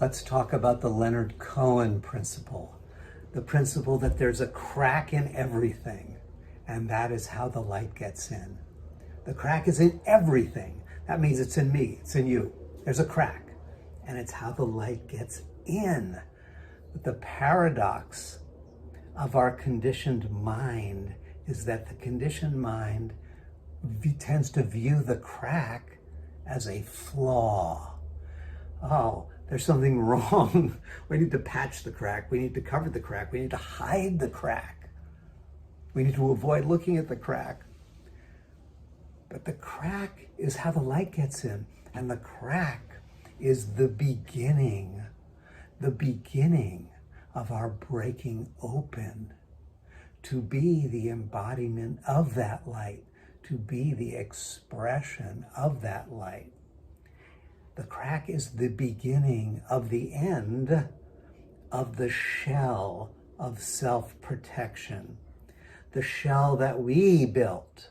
Let's talk about the Leonard Cohen principle. The principle that there's a crack in everything, and that is how the light gets in. The crack is in everything. That means it's in me, it's in you. There's a crack, and it's how the light gets in. But the paradox of our conditioned mind is that the conditioned mind tends to view the crack as a flaw. Oh, there's something wrong. We need to patch the crack. We need to cover the crack. We need to hide the crack. We need to avoid looking at the crack. But the crack is how the light gets in. And the crack is the beginning of our breaking open to be the embodiment of that light, to be the expression of that light. The crack is the beginning of the end of the shell of self-protection. The shell that we built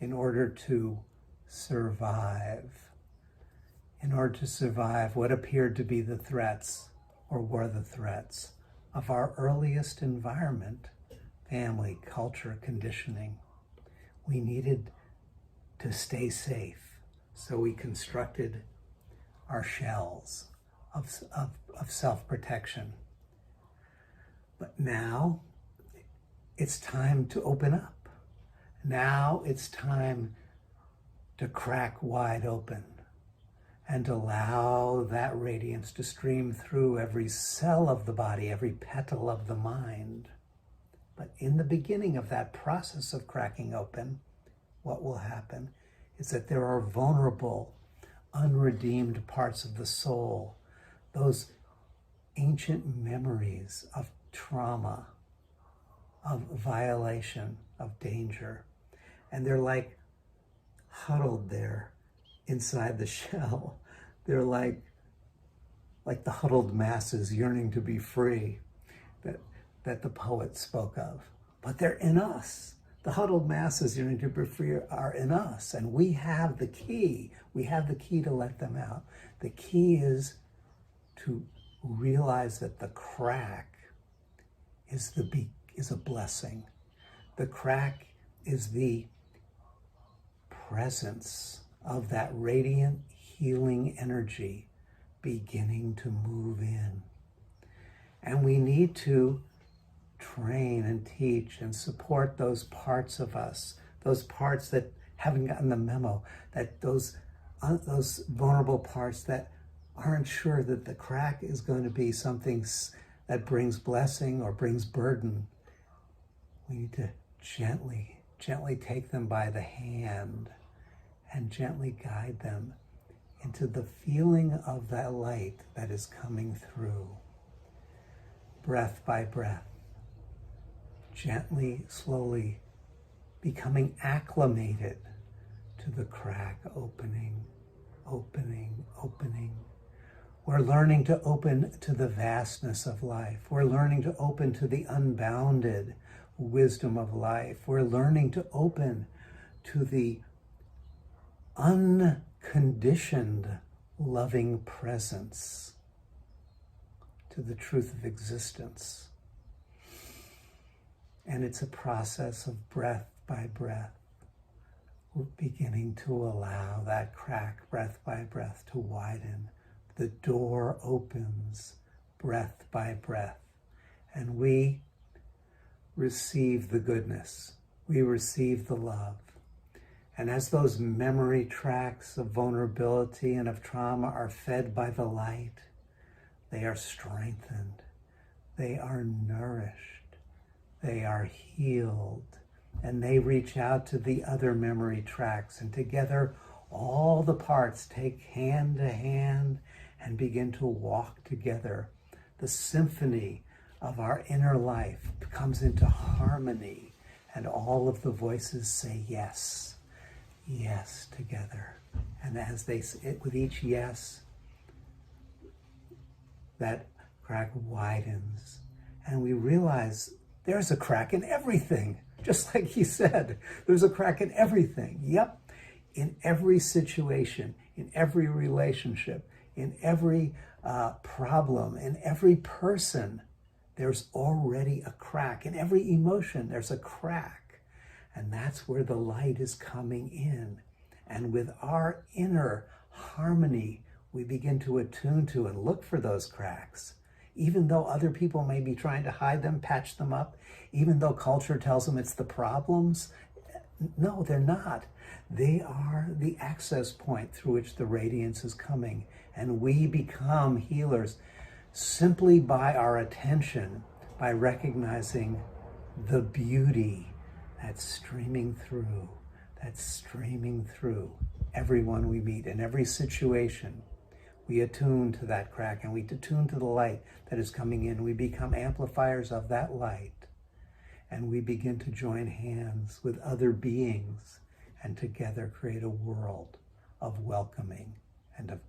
in order to survive. In order to survive what appeared to be the threats, or were the threats, of our earliest environment, family, culture, conditioning. We needed to stay safe, so we constructed our shells of self-protection. But now it's time to open up. Now it's time to crack wide open and allow that radiance to stream through every cell of the body, every petal of the mind. But in the beginning of that process of cracking open, what will happen is that there are vulnerable, unredeemed parts of the soul, those ancient memories of trauma, of violation, of danger. And they're like huddled there inside the shell. They're like the huddled masses yearning to be free that the poet spoke of. But they're in us. The huddled masses yearning to be free are in us, and we have the key. We have the key to let them out. The key is to realize that the crack is a blessing. The crack is the presence of that radiant healing energy beginning to move in. And we need to train and teach and support those parts of us, those parts that haven't gotten the memo, that those vulnerable parts that aren't sure that the crack is going to be something that brings blessing or brings burden. We need to gently take them by the hand and gently guide them into the feeling of that light that is coming through, breath by breath. Gently, slowly becoming acclimated to the crack opening. We're learning to open to the vastness of life. We're learning to open to the unbounded wisdom of life. We're learning to open to the unconditioned loving presence, to the truth of existence. And it's a process of breath by breath. We're beginning to allow that crack, breath by breath, to widen. The door opens, breath by breath, and we receive the goodness. We receive the love. And as those memory tracks of vulnerability and of trauma are fed by the light, they are strengthened. They are nourished. They are healed, and they reach out to the other memory tracks, and together all the parts take hand to hand and begin to walk together. The symphony of our inner life comes into harmony, and all of the voices say yes, yes together. And as they say, with each yes, that crack widens, and we realize there's a crack in everything. Just like he said, there's a crack in everything. Yep, in every situation, in every relationship, in every problem, in every person, there's already a crack. In every emotion, there's a crack. And that's where the light is coming in. And with our inner harmony, we begin to attune to and look for those cracks. Even though other people may be trying to hide them, patch them up, even though culture tells them it's the problems, no, they're not. They are the access point through which the radiance is coming. And we become healers simply by our attention, by recognizing the beauty that's streaming through everyone we meet in every situation. We attune to that crack and we attune to the light that is coming in. We become amplifiers of that light. And we begin to join hands with other beings and together create a world of welcoming and of